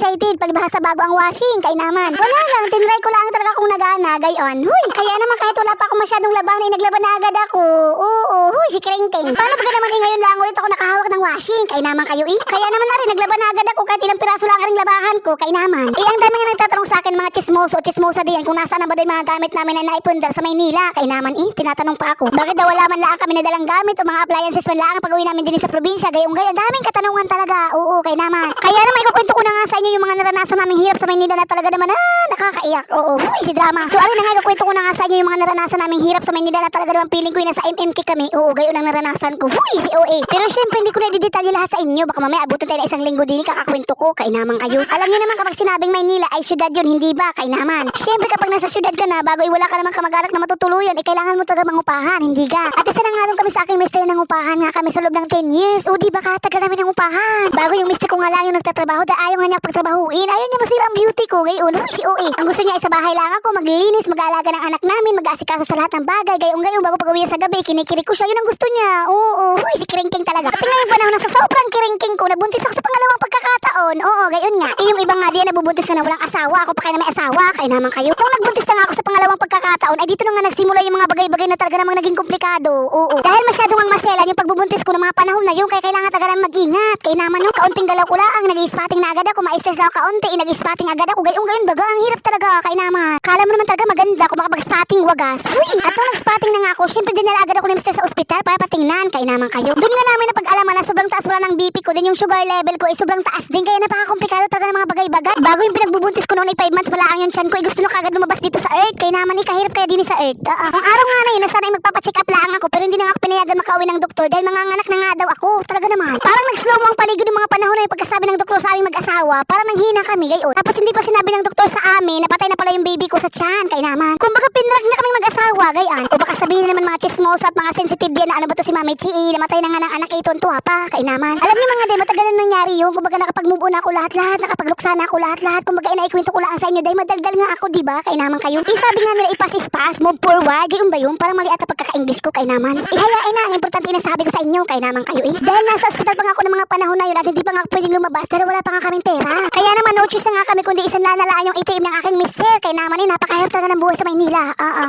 excited palibhasa bago ang washing, kay naman. Wala lang, tinry ko lang talaga kung nagana, gayon. Huy, kaya naman kahit wala pa ako masyadong laban, naglaban na agad ako. Oo, huy, si Kringking. Paano ba naman ngayon lang ulit ako nakahawak ng washing, kay naman kayo Kaya naman na rin, naglaban na agad ako kahit ilang piraso lang ring labahan ko, kay naman. Ang dami nga nagtatanong sa akin mga chismoso o chismosa diyan kung nasaan na ba daw yung mga gamit namin na naipundar sa Maynila, kay naman tinatanong pa ako. Bakit daw wala man lang kami nadalang gamit o mga appliances man lang pag-uwi namin din sa probinsya, gayong gayon. Daming katanungan talaga. Oo, kay naman. Kaya naman ikukwento ko na nga sa inyo yung mga naranasan naming hirap sa Maynila na talaga naman nakakaiyak. Oo, huy, si drama. So ano na nga ikukwento ko na nga sa inyo yung mga naranasan naming hirap sa Maynila na talaga naman feeling ko yung nasa MMK kami. Oo, gayon ang naranasan ko. Huy, si OA. Pero syempre hindi ko na i-detalye lahat sa inyo. Baka mamaya abutin tayo na isang linggo din kakakwento ko, kay naman kayo. Alam niyo naman kapag sinabing Maynila ay syudad yun, hindi ba, kay naman. Syempre kapag nasa syudad ka na, bago wala ka naman kamag-anak na matutuluyan, kailangan mo talaga mangupahan, hindi ka. At isa na nga doon kami sa aking mister ng upahan nga kami sa loob ng 10 years. O di ba katagal namin ng upahan. Bago yung mister ko nga lang yung nagtatrabaho, dahil ayaw nga niya pagtrabahuin. Ayaw niya masira ang beauty ko, gayon. Huy, si OA. Ang gusto niya ay sa bahay lang ako, maglinis, mag-aalaga ng anak namin, mag-aasikaso sa lahat ng bagay, gayon bago pag-uwi sa gabi, kinikirik ko siya, yun ang gusto niya. Oo, huy, si Kringking talaga. At ngayong panahon na sa sobrang Kringking ko, nabuntis ako sa pangalawang pagkakataon. Oo, gayon nga. Yung ibang nga diyan nabubuntis ka na walang asawa, ako pa kaya na may asawa, kaya naman kayo. Kung nagbuntis na nga ako sa pangalawang pagkakataon, ay dito na nga nagsimula yung mga bagay-bagay na talaga namang naging komplikado. Oo. Dahil masyadong ang maselan yung pagbubuntis ko ng mga panahon na yun, kaya kailangan talaga namin mag-ingat. Kaya naman no, kaunting galaw ko lang, nag-i-spotting na agad ako, ma-stress na ako kaunti, nag-i-spotting agad ako, gayon baga, ang hirap talaga, kaya naman. Kala mo naman talaga maganda kung makapag-spotting wagas. Uy, at nung nag-spotting na nga ako, syempre dinala agad ako ni Mr. sa ospital para patingnan, kaya naman kayo. Doon nga namin napag-alaman na sobrang taas pala ng BP ko, din yung sugar level ko ay sobrang taas din, kaya napaka-komplikado talaga ng mga bagay-bagay. Bago yung pinagbubuntis ko noon ay 5 months pala ang yung tiyan ko, ay gusto na kagad lumabas dito sa earth, kaya naman kahirap kaya din sa earth. Ang araw nga na yun, nasanay magpapacheck up lang ako, pero hindi na nga ako pinayagan makauwi ng doktor dahil manganganak na nga daw ako. Talaga naman. Parang nag-slow mo ang paligid ng mga panahon na yung pagkasabi ng doktor sa aming mag-asawa, parang nanghina kami gayon. Tapos hindi pa sinabi ng doktor sa amin, napatay na pala yung baby ko sa tiyan, kaya naman. Kung baka pinrag niya kaming mag-asawa, gayon. O baka sabihin naman mga chismos at mga sensitive yan na ano ba to si Mami Chi, namatay na nga ng anak ito, tuwa pa, kaya naman. Alam niyo mga day, matagal na nangyari yun. Kung baka nakapag-move on ako lahat-lahat, nakapag-luksa na ako lahat-lahat. Kung baka inaikwento ko lang sa inyo, day madaldal nga ako, diba? Kaya naman kayo. Sabi nga nila ipas is pass, move forward, gayon ba yun? Parang mali ata pagkaka-English ko, kaya naman. Ihayain na, ang importante na sabi ko sa inyo, kaya naman kayo Dahil nasa ospital pa nga ako ng mga panahon na yun at hindi pa nga ako pwedeng lumabas dahil wala pa nga kaming pera. Kaya naman no choice na nga kami kundi isanlalaan yung ATM ng aking mister. Kaya naman napakahirap talaga ng buhay sa Maynila.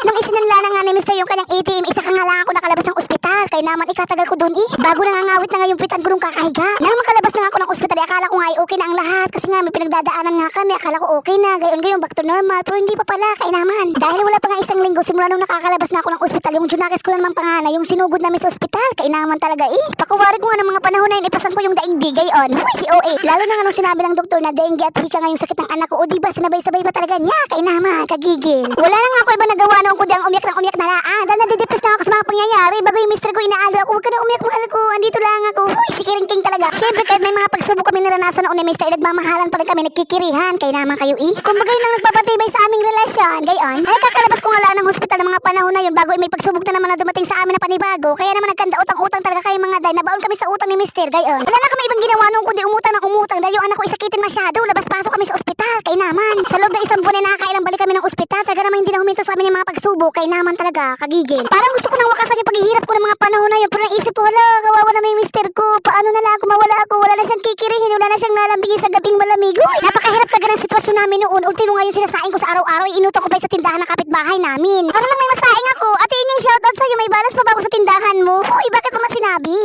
Nung isinanla na nga ni mister yung kanyang ATM, isa ka nga lang ako nakalabas ng ospital. Kaya naman ikatagal ko dun Bago nangangawit na nga yung pitan ko nung kakahiga. Nang makalabas na nga ako ng ospital, akala ko nga ay okay na ang lahat. Kasi nga may pinagdadaanan nga kami, akala ko okay na, gayon back to normal. Pero hindi pa pala, kaya naman. Dahil wala pa nga isang linggo simula nung nakakalabas na ako ng ospital, yung junakis ko na naman pangalan, yung sinugod namin sa ospital, kaya naman talaga Pakuwari ko nga ng mga panahon na yun, ipasan ko yung daigdig, gayon. Huy, si OA. Lalo na nga nung sinabi ng doktor na dengue at hika nga yung sakit ng anak ko, o diba sinabay-sabay pa talaga niya, kaya naman, kagigil. Wala na nga ako iba nagawa noon kundi ang umiyak na laan. Dahil nadidepress na ako sa mga pangyayari, bago yung mister ko inaalo ako, huwag ka na umiyak, mahal ko, andito lang ako. Huy, si Kringking talaga. Syempre kahit may mga pagsubok kami naranasan noon ni mister, nagmamahalan pa rin kami, nagkikirihan, kaya naman kayo Kumbaga yun ang nagpapatibay sa aming relasyon, gayon. Ay kakalabas ko nga lang ng hospital ng mga panahon na yun, bago may pagsubok na naman na dumating sa amin na panibago, kaya naman nagkanda utang-utang talaga kayo mga day, nabaon kami sa utang ni mister, gayon. Wala na kami ibang ginawa noon kundi umutang ng umutang dahil yung anak ko isakitin masyado, labas-pasok kami sa ospital, kaya naman. Sa loob ng isang buwan na nakakailang balik kami ng ospital, talaga naman hindi na huminto sa amin yung mga pagsubok, kaya naman talaga, kagigil. Parang gusto ko nang wakasan yung paghihirap ko ng mga panahon na yun, pero naisip ko, wala, kawawa na may mister ko, paano na lang kung mawala ako, wala na siyang kikirihin, wala na siyang lalambingin sa gabing malamig. Uy, napakahirap talaga ng sitwasyon namin noon. Ultimo nga yung sinasaing ko sa araw-araw, inuto ko pa sa tindahan ng kapitbahay namin. Para lang may masaing ako. Ate Ining, shoutout sa'yo, may balance pa ba ako sa tindahan mo? Uy, bakit mo sinabi?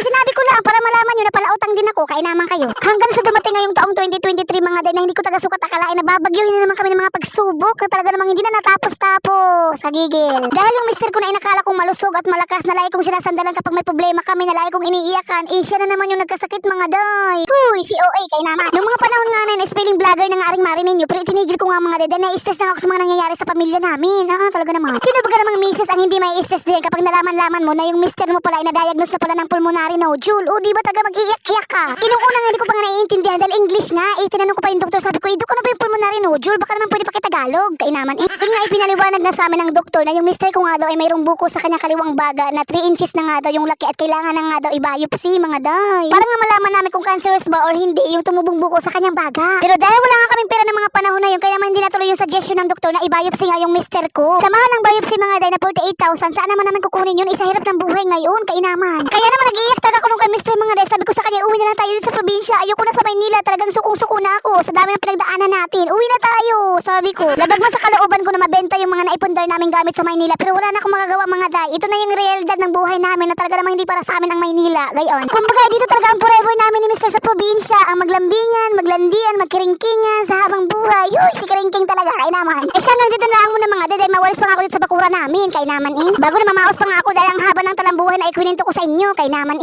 Sinabi ko lang para malaman nyo na palautang din ako, kaya naman kayo. Hanggang sa dumating ngayong taong 2023 mga day na hindi ko taga-sukat akalain na babagyuhin na naman kami ng mga pagsubok na talaga namang hindi na natapos-tapos. Kagigil. Dahil yung mister ko na inakala kong malusog at malakas na lagi kong sinasandalan kapag may problema kami na lagi kong iniiyakan, siya na naman yung nagkasakit mga day. Huy, si OA, kaya naman. Noong mga panahon nga na spelling vlogger na nga aring marimin nyo, pero itinigil ko nga mga day dahil na-stress na ako sa mga nangyayari sa pamilya namin. Talaga naman. Sino ba namang misis ang hindi may stress din kapag nalaman-laman mo na yung mister mo pala ay na-diagnose na pala ng pulmonary nodule? O di ba taga mag-iyak-iyak ka? Inung-una nga hindi ko pa nga naiintindihan dahil English nga. Tinanong ko pa yung doktor, sabi ko, Dok, ano ba yung pulmonary nodule? Baka naman pwede pa kita Tagalog. Kaya naman doon nga ipinaliwanag na sa amin ng doktor na yung mister ko nga daw ay mayroong buko sa kanyang kaliwang baga na 3 inches na nga daw yung laki at kailangan na nga daw i-biopsy mga day. Para nga malaman namin kung cancerous ba or hindi yung tumubong buko sa kanyang baga. Pero dahil wala nga kaming pera ng mga panahon na yun, kaya naman hindi natuloy yung suggestion ng doktor na i-biopsy nga yung mister ko. Samahan ng biopsy mga day na 48,000. Saan naman namin kukunin yun? Isa hirap ng buhay ngayon. Kaya naman. Kaya naman nag-iiyak talaga ako nung kay mister mga day. Sabi ko sa kanya, uwi na lang tayo sa probinsya. Ayoko na sa Maynila. Talagang sukong-suko na ako. Sa dami ng pinagdaanan natin. Uwi na tayo. Sabi ko, labag man sa kalooban ko na mabenta yung mga naipundar namin gamit sa Maynila. Pero wala na akong magagawa mga day. Ito na yung realidad ng buhay namin na talaga namang hindi para sa amin ang Maynila. Gayon. Kumbaga, dito talaga ang forever namin ni Mr. sa probinsya. Ang maglambingan, maglandian, magkiringkingan sa habang buhay. Uy, si Kiringking talaga. Kay naman. Siya hanggang dito na lang muna mga day. Mawalis pa nga ako dito sa bakura namin. Kay naman Bago na mamaos pa nga ako dahil ang haba ng talambuhay na ikwininto ko sa inyo. Kay naman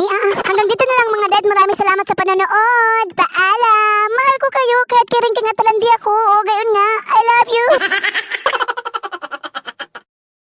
Hanggang dito na lang mga dad. Maraming salamat sa panonood. Paalam. Mahal ko kayo kahit Kiringking at talandi ako. O gayon nga. I love you.